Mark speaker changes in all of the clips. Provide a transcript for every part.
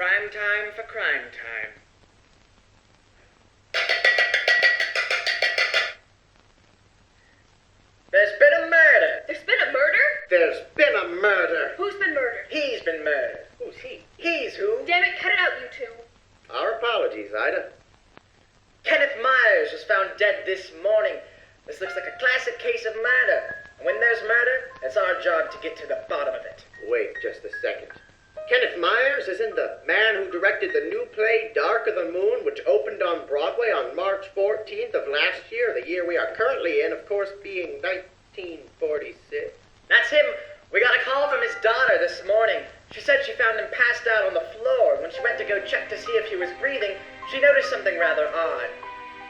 Speaker 1: Prime time for crime time. There's been a murder.
Speaker 2: There's been a murder?
Speaker 3: There's been a murder.
Speaker 2: Who's been murdered?
Speaker 1: He's been murdered.
Speaker 3: Who's he?
Speaker 1: He's who?
Speaker 2: Damn it, cut it out, you two.
Speaker 3: Our apologies, Ida.
Speaker 1: Kenneth Myers was found dead this morning. This looks like a classic case of murder. And when there's murder, it's our job to get to the bottom of it.
Speaker 3: Wait just a second. Kenneth Myers isn't the man who directed the new play Dark of the Moon, which opened on Broadway on March 14th of last year, the year we are currently in, of course, being 1946.
Speaker 1: That's him. We got a call from his daughter this morning. She said she found him passed out on the floor. When she went to go check to see if he was breathing, she noticed something rather odd.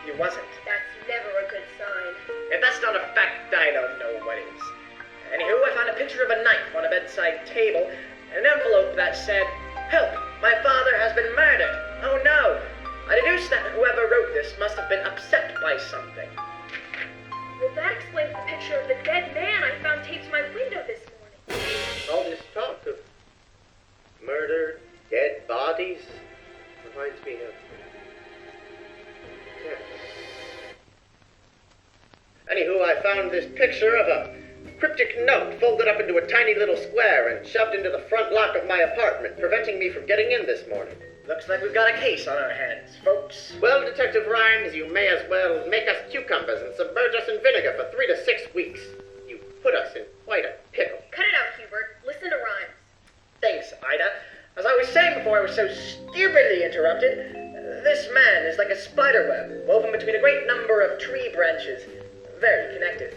Speaker 1: He wasn't.
Speaker 2: That's never a good sign.
Speaker 1: If that's not a fact, I don't know what is. Anywho, I found a picture of a knife on a bedside table, and an envelope that said, "Help, my father has been murdered. Oh no." I deduced that whoever wrote this must have been upset by something.
Speaker 2: Well, that explains the picture of the dead man I found taped to my window this morning.
Speaker 3: All this talk of murder, dead bodies, reminds me of... Yeah. Anywho, I found this picture of a cryptic note folded up into a tiny little square and shoved into the front lock of my apartment, preventing me from getting in this morning.
Speaker 1: Looks like we've got a case on our hands, folks.
Speaker 3: Well, Detective Rhymes, you may as well make us cucumbers and submerge us in vinegar for 3 to 6 weeks. You put us in quite a pickle.
Speaker 2: Cut it out, Hubert. Listen to Rhymes.
Speaker 1: Thanks, Ida. As I was saying before I was so stupidly interrupted, this man is like a spider web woven between a great number of tree branches. Very connected.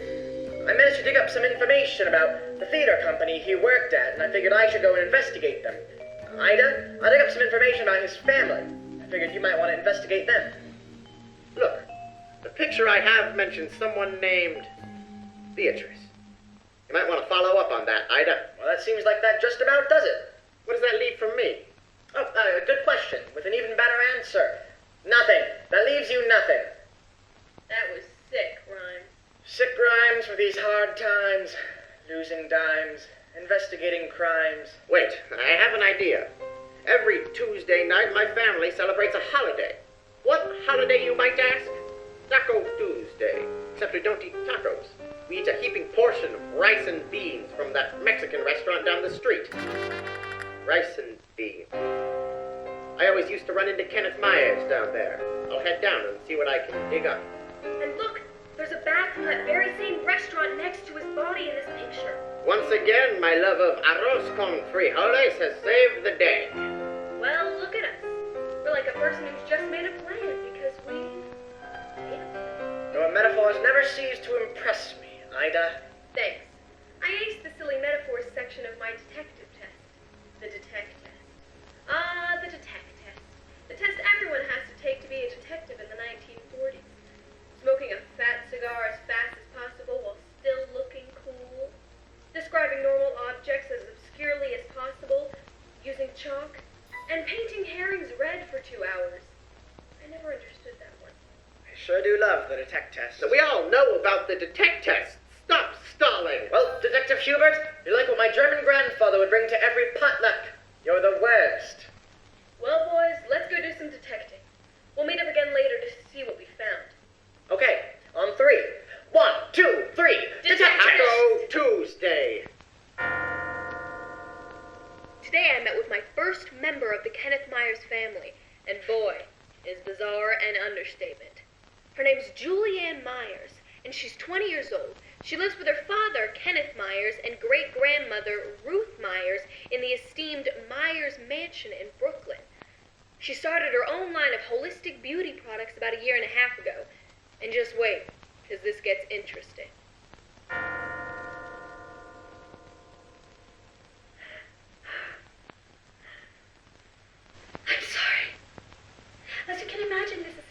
Speaker 1: I managed to dig up some information about the theater company he worked at, and I figured I should go and investigate them. Ida, I dug up some information about his family. I figured you might want to investigate them.
Speaker 3: Look, the picture I have mentions someone named Beatrice. You might want to follow up on that, Ida.
Speaker 1: Well, that seems like that just about does it.
Speaker 3: What does that leave for me?
Speaker 1: Oh, good question, with an even better answer. Nothing. That leaves you nothing.
Speaker 2: That was sick, Rhymes.
Speaker 1: Sick rhymes for these hard times. Losing dimes. Investigating crimes.
Speaker 3: Wait, I have an idea. Every Tuesday night, my family celebrates a holiday. What holiday, you might ask? Taco Tuesday. Except we don't eat tacos. We eat a heaping portion of rice and beans from that Mexican restaurant down the street. Rice and beans. I always used to run into Kenneth Myers down there. I'll head down and see what I can dig up.
Speaker 2: And look, there's a bag from that very same restaurant next to his body in this picture.
Speaker 3: Once again, my love of arroz con frijoles has saved the day.
Speaker 2: Well, look at us. We're like a person who's just made a plan because we made a plan.
Speaker 1: Your metaphors never cease to impress me, Ida.
Speaker 2: Thanks. I aced the silly metaphors section of my detective test. The detect test. Ah, the detect test. The test everyone has to take to be a detective in the 1940s. Smoking a fat cigar as fast as possible while still looking cool. Describing normal objects as obscurely as possible, using chalk, and painting herrings red for 2 hours. I never understood that one.
Speaker 1: I sure do love the detect test.
Speaker 3: So we all know about the detect test. Stop stalling.
Speaker 1: Well, Detective Hubert, you're like what my German grandfather would bring to every potluck. You're the worst.
Speaker 2: Well, boys, let's go do some detecting. We'll meet up again later to see what we found.
Speaker 1: Okay, on 3. 1, 2, 3. Detect
Speaker 3: Taco Tuesday.
Speaker 2: Today I met with my first member of the Kenneth Myers family, and boy, is bizarre an understatement. Her name's Julianne Myers, and she's 20 years old. She lives with her father, Kenneth Myers, and great-grandmother, Ruth Myers, in the esteemed Myers Mansion in Brooklyn. She started her own line of holistic beauty products about 1.5 years ago. And just wait, because this gets interesting.
Speaker 4: I'm sorry. As you can imagine, this is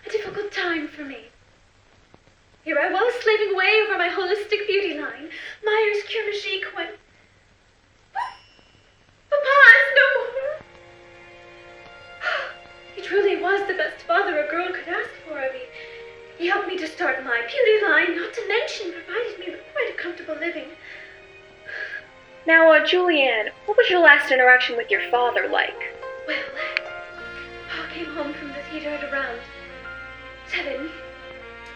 Speaker 4: a difficult time for me. Here I was, slaving away over my holistic beauty line, Myers Cure Magique, when... Papa is no more. He truly was the best father a girl could ask for. I mean, he helped me to start my beauty line, not to mention provided me with quite a comfortable living.
Speaker 2: Now, Julianne, what was your last interaction with your father like?
Speaker 4: Well, theater at around 7.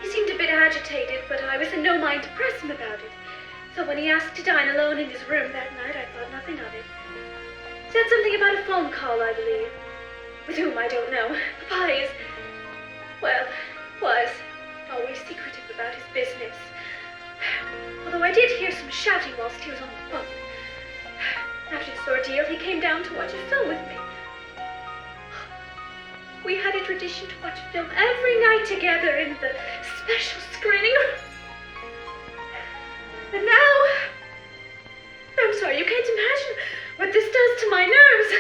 Speaker 4: He seemed a bit agitated, but I was in no mind to press him about it. So when he asked to dine alone in his room that night, I thought nothing of it. Said something about a phone call, I believe. With whom, I don't know. Papa is, well, was always secretive about his business. Although I did hear some shouting whilst he was on the phone. After this ordeal, he came down to watch a film with me. We had a tradition to watch a film every night together in the special screening room. But now, I'm sorry, you can't imagine what this does to my nerves.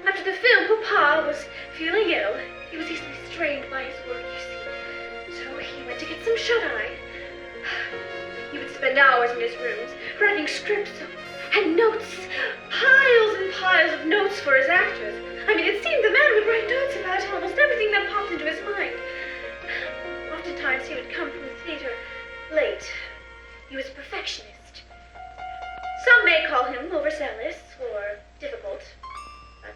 Speaker 4: After the film, Papa was feeling ill. He was easily strained by his work, you see. So he went to get some shut-eye. He would spend hours in his rooms, writing scripts and notes, piles and piles of notes for his actors. I mean, it seemed the man would write notes about almost everything that popped into his mind. Oftentimes he would come from the theater late. He was a perfectionist. Some may call him overzealous or difficult, but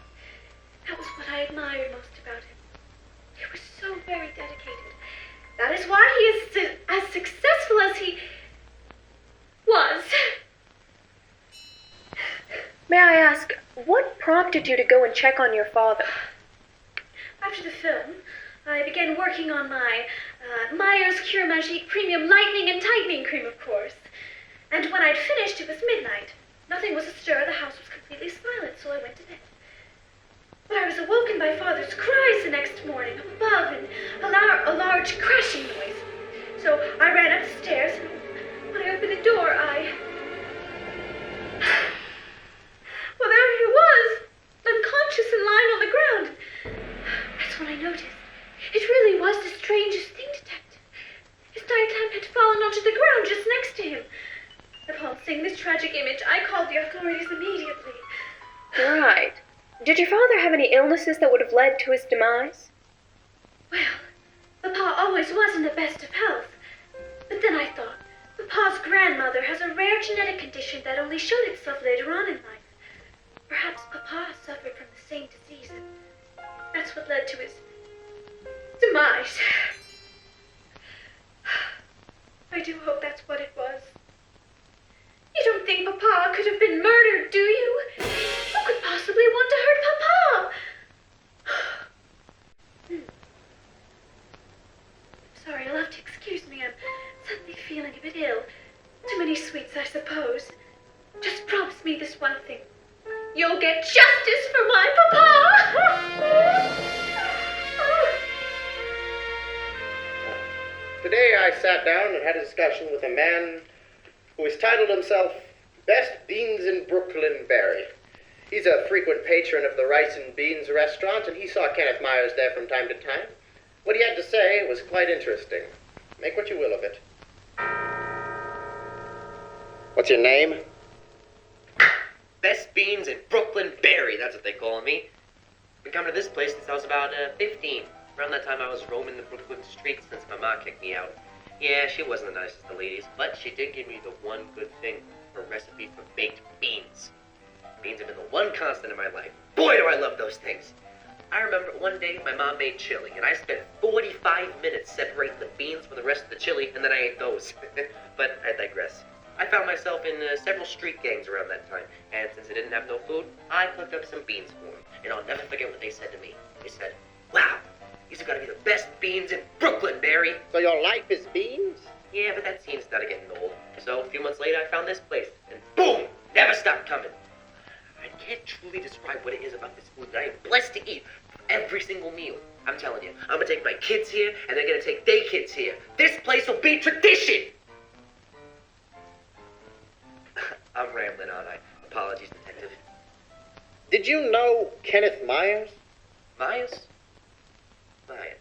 Speaker 4: that was what I admired most about him. He was so very dedicated. That is why he is as successful as he was.
Speaker 5: May I ask, what prompted you to go and check on your father?
Speaker 4: After the film, I began working on my Myers Cure Magique Premium Lightening and Tightening Cream, of course. And when I'd finished, it was midnight. Nothing was astir, the house was completely silent, so I went to bed. But I was awoken by Father's cries the next morning up above and a large crashing noise. So I ran upstairs, and when I opened the door, well, there he was, unconscious and lying on the ground. That's when I noticed. It really was the strangest thing, Detective. His nightlamp had fallen onto the ground just next to him. Upon seeing this tragic image, I called the authorities immediately.
Speaker 5: Right. Did your father have any illnesses that would have led to his demise?
Speaker 4: Well, Papa always was in the best of health. But then I thought, Papa's grandmother has a rare genetic condition that only showed itself later on in life. Perhaps Papa suffered from the same disease, and that's what led to his demise. I do hope that's what it was. You don't think Papa could have been murdered, do you? Who could possibly want to hurt Papa? Sorry, you'll have to excuse me. I'm suddenly feeling a bit ill. Too many sweets, I suppose. Just promise me this one thing. You'll get justice for my Papa!
Speaker 3: Today I sat down and had a discussion with a man who has titled himself Best Beans in Brooklyn Berry. He's a frequent patron of the Rice and Beans restaurant, and he saw Kenneth Myers there from time to time. What he had to say was quite interesting. Make what you will of it. What's your name?
Speaker 6: Best Beans in Brooklyn Berry, that's what they call me. Been coming to this place since I was about 15. Around that time I was roaming the Brooklyn streets since my ma kicked me out. Yeah, she wasn't the nicest of ladies, but she did give me the one good thing, her recipe for baked beans. Beans have been the one constant in my life. Boy, do I love those things. I remember one day my mom made chili, and I spent 45 minutes separating the beans from the rest of the chili, and then I ate those. But I digress. I found myself in several street gangs around that time, and since I didn't have no food, I cooked up some beans for them. And I'll never forget what they said to me. They said, "Wow, these have got to be the best beans in Brooklyn, Barry."
Speaker 3: So your life is beans?
Speaker 6: Yeah, but that scene started getting old. So a few months later, I found this place, and boom, never stopped coming. I can't truly describe what it is about this food that I am blessed to eat every single meal. I'm telling you, I'm gonna take my kids here, and they're gonna take their kids here. This place will be tradition! I'm rambling, aren't I? Apologies, Detective.
Speaker 3: Did you know Kenneth Myers?
Speaker 6: Myers? Myers.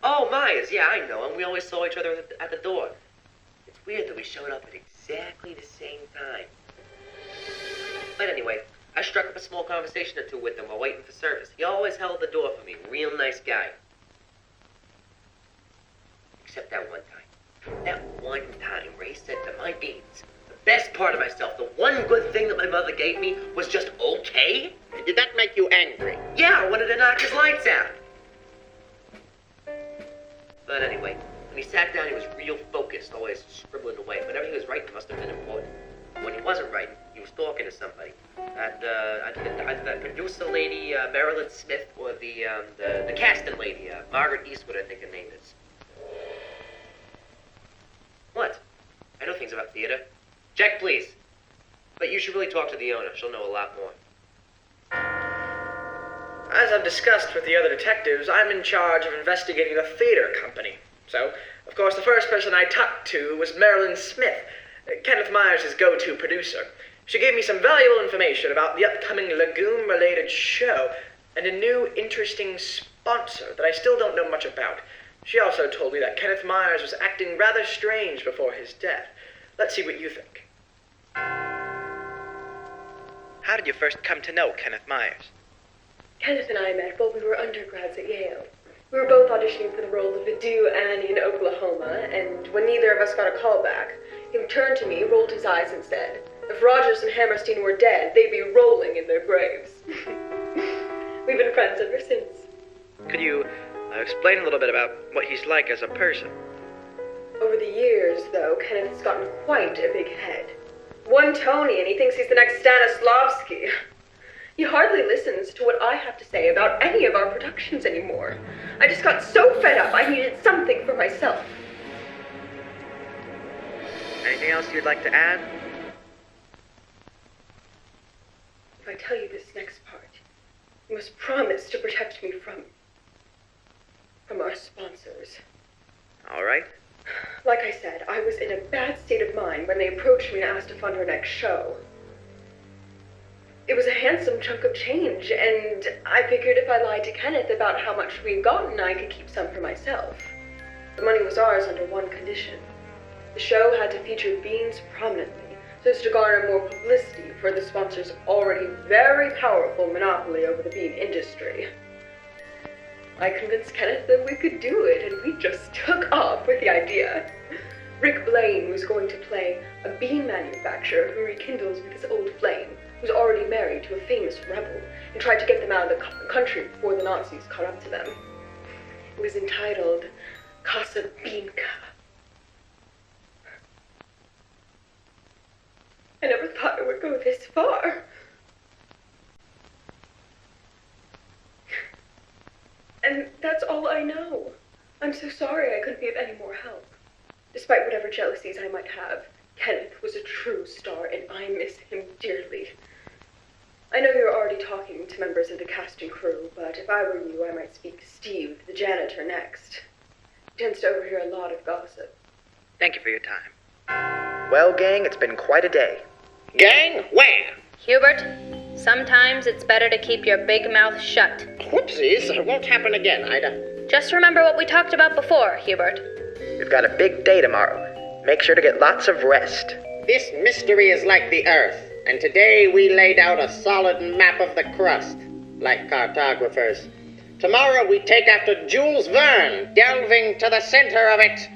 Speaker 6: Oh, Myers, yeah, I know him. We always saw each other at the door. It's weird that we showed up at exactly the same time. But anyway, I struck up a small conversation or two with him while waiting for service. He always held the door for me. Real nice guy. Except that one time. That one time, Ray said to my beans, "The best part of myself, the one good thing that my mother gave me, was just okay?
Speaker 3: Did that make you angry?
Speaker 6: Yeah, I wanted to knock his lights out. But anyway, when he sat down, he was real focused, always scribbling away. Whenever he was writing, it must have been important. When he wasn't writing, he was talking to somebody. Either the producer lady, Marilyn Smith, or the casting lady, Margaret Eastwood, I think her name is. What? I know things about theater. Check, please. But you should really talk to the owner. She'll know a lot more.
Speaker 1: As I've discussed with the other detectives, I'm in charge of investigating the theater company. So, of course, the first person I talked to was Marilyn Smith, Kenneth Myers' go-to producer. She gave me some valuable information about the upcoming legume-related show and a new, interesting sponsor that I still don't know much about. She also told me that Kenneth Myers was acting rather strange before his death. Let's see what you think. How did you first come to know Kenneth Myers?
Speaker 2: Kenneth and I met while we were undergrads at Yale. We were both auditioning for the role of Adu Annie in Oklahoma, and when neither of us got a call back, he turned to me, rolled his eyes, and said, "If Rogers and Hammerstein were dead, they'd be rolling in their graves." We've been friends ever since.
Speaker 1: Could you explain a little bit about what he's like as a person?
Speaker 2: Over the years, though, Kenneth's gotten quite a big head. One Tony, and he thinks he's the next Stanislavski. He hardly listens to what I have to say about any of our productions anymore. I just got so fed up, I needed something for myself.
Speaker 1: Anything else you'd like to add?
Speaker 2: If I tell you this next part, you must promise to protect me from our sponsors.
Speaker 1: All right.
Speaker 2: Like I said, I was in a bad state of mind when they approached me and asked to fund our next show. It was a handsome chunk of change, and I figured if I lied to Kenneth about how much we'd gotten, I could keep some for myself. The money was ours under one condition. The show had to feature beans prominently, so as to garner more publicity for the sponsor's already very powerful monopoly over the bean industry. I convinced Kenneth that we could do it, and we just took off with the idea. Rick Blaine was going to play a bean manufacturer who rekindles with his old flame, who's already married to a famous rebel, and tried to get them out of the country before the Nazis caught up to them. It was entitled Casabinka. I never thought it would go this far. And that's all I know. I'm so sorry I couldn't be of any more help. Despite whatever jealousies I might have, Kenneth was a true star, and I miss him dearly. I know you're already talking to members of the cast and crew, but if I were you, I might speak to Steve, the janitor, next. He tends to overhear a lot of gossip.
Speaker 1: Thank you for your time. Well, gang, it's been quite a day.
Speaker 3: Gang? Where?
Speaker 7: Hubert, sometimes it's better to keep your big mouth shut.
Speaker 3: Whoopsies, it won't happen again, Ida.
Speaker 7: Just remember what we talked about before, Hubert.
Speaker 1: We've got a big day tomorrow. Make sure to get lots of rest.
Speaker 3: This mystery is like the Earth, and today we laid out a solid map of the crust, like cartographers. Tomorrow we take after Jules Verne, delving to the center of it.